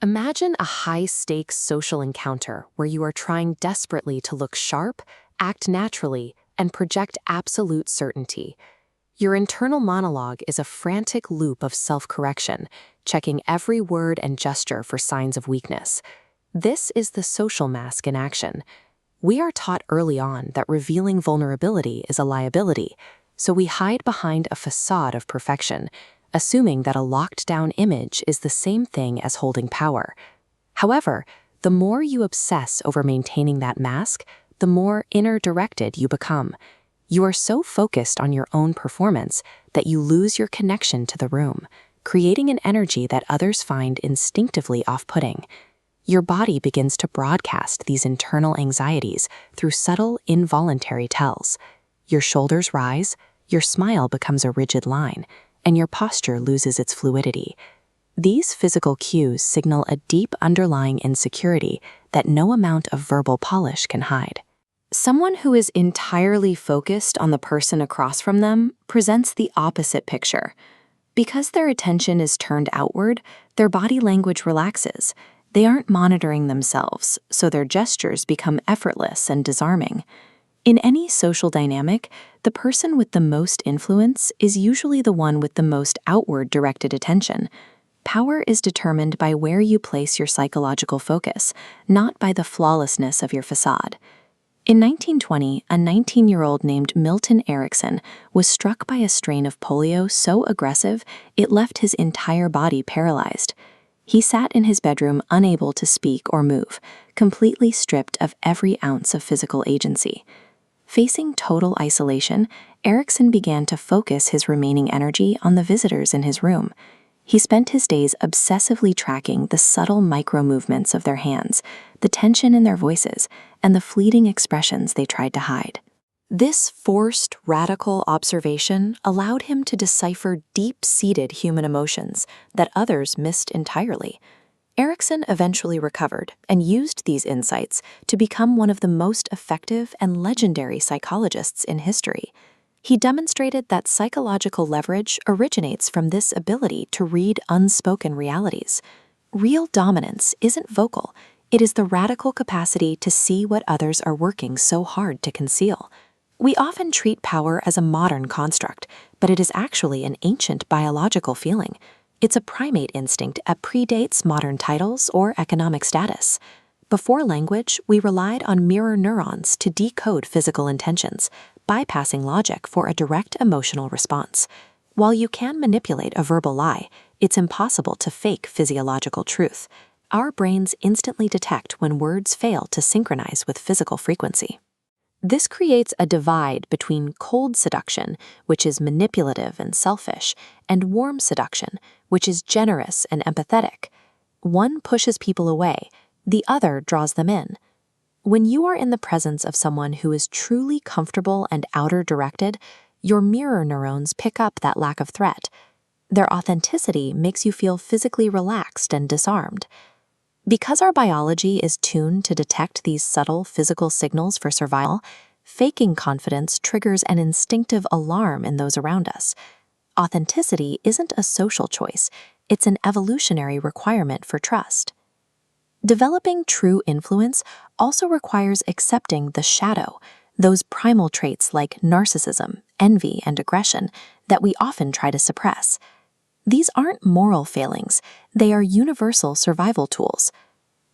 Imagine a high-stakes social encounter where you are trying desperately to look sharp, act naturally, and project absolute certainty. Your internal monologue is a frantic loop of self-correction, checking every word and gesture for signs of weakness. This is the social mask in action. We are taught early on that revealing vulnerability is a liability, so we hide behind a facade of perfection, assuming that a locked-down image is the same thing as holding power. However, the more you obsess over maintaining that mask, the more inner-directed you become. You are so focused on your own performance that you lose your connection to the room, creating an energy that others find instinctively off-putting. Your body begins to broadcast these internal anxieties through subtle, involuntary tells. Your shoulders rise, your smile becomes a rigid line, and your posture loses its fluidity. These physical cues signal a deep underlying insecurity that no amount of verbal polish can hide. Someone who is entirely focused on the person across from them presents the opposite picture. Because their attention is turned outward, their body language relaxes. They aren't monitoring themselves, so their gestures become effortless and disarming. In any social dynamic, the person with the most influence is usually the one with the most outward-directed attention. Power is determined by where you place your psychological focus, not by the flawlessness of your facade. In 1920, a 19-year-old named Milton Erickson was struck by a strain of polio so aggressive it left his entire body paralyzed. He sat in his bedroom unable to speak or move, completely stripped of every ounce of physical agency. Facing total isolation, Erickson began to focus his remaining energy on the visitors in his room. He spent his days obsessively tracking the subtle micro-movements of their hands, the tension in their voices, and the fleeting expressions they tried to hide. This forced, radical observation allowed him to decipher deep-seated human emotions that others missed entirely. Erickson eventually recovered and used these insights to become one of the most effective and legendary psychologists in history. He demonstrated that psychological leverage originates from this ability to read unspoken realities. Real dominance isn't vocal, it is the radical capacity to see what others are working so hard to conceal. We often treat power as a modern construct, but it is actually an ancient biological feeling. It's a primate instinct that predates modern titles or economic status. Before language, we relied on mirror neurons to decode physical intentions, bypassing logic for a direct emotional response. While you can manipulate a verbal lie, it's impossible to fake physiological truth. Our brains instantly detect when words fail to synchronize with physical frequency. This creates a divide between cold seduction, which is manipulative and selfish, and warm seduction, which is generous and empathetic. One pushes people away, the other draws them in. When you are in the presence of someone who is truly comfortable and outer-directed, your mirror neurons pick up that lack of threat. Their authenticity makes you feel physically relaxed and disarmed. Because our biology is tuned to detect these subtle physical signals for survival, faking confidence triggers an instinctive alarm in those around us. Authenticity isn't a social choice, it's an evolutionary requirement for trust. Developing true influence also requires accepting the shadow, those primal traits like narcissism, envy, and aggression that we often try to suppress. These aren't moral failings, they are universal survival tools.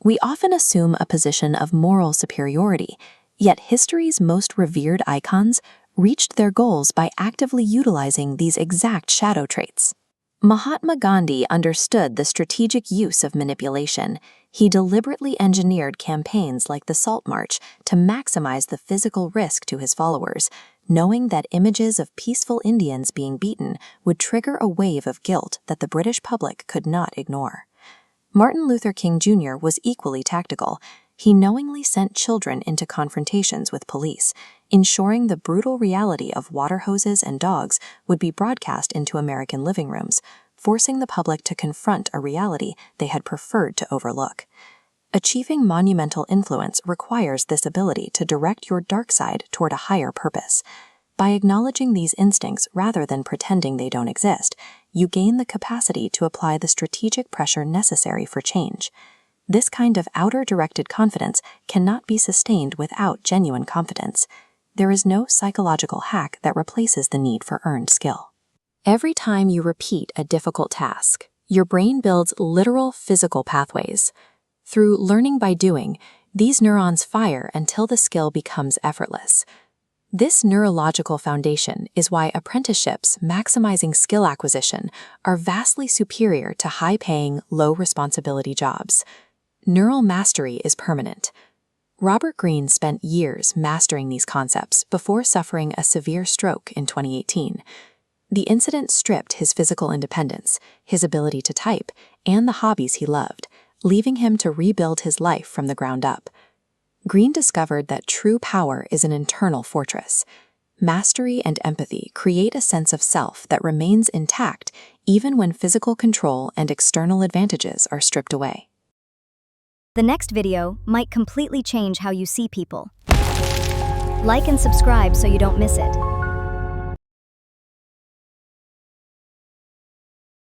We often assume a position of moral superiority, yet history's most revered icons reached their goals by actively utilizing these exact shadow traits. Mahatma Gandhi understood the strategic use of manipulation. He deliberately engineered campaigns like the Salt March to maximize the physical risk to his followers, knowing that images of peaceful Indians being beaten would trigger a wave of guilt that the British public could not ignore. Martin Luther King Jr. was equally tactical. He knowingly sent children into confrontations with police, ensuring the brutal reality of water hoses and dogs would be broadcast into American living rooms, forcing the public to confront a reality they had preferred to overlook. Achieving monumental influence requires this ability to direct your dark side toward a higher purpose. By acknowledging these instincts rather than pretending they don't exist, you gain the capacity to apply the strategic pressure necessary for change. This kind of outer-directed confidence cannot be sustained without genuine confidence. There is no psychological hack that replaces the need for earned skill. Every time you repeat a difficult task, your brain builds literal physical pathways. Through learning by doing, these neurons fire until the skill becomes effortless. This neurological foundation is why apprenticeships maximizing skill acquisition are vastly superior to high-paying, low-responsibility jobs. Neural mastery is permanent. Robert Greene spent years mastering these concepts before suffering a severe stroke in 2018. The incident stripped his physical independence, his ability to type, and the hobbies he loved, leaving him to rebuild his life from the ground up. Greene discovered that true power is an internal fortress. Mastery and empathy create a sense of self that remains intact even when physical control and external advantages are stripped away. The next video might completely change how you see people. Like and subscribe so you don't miss it.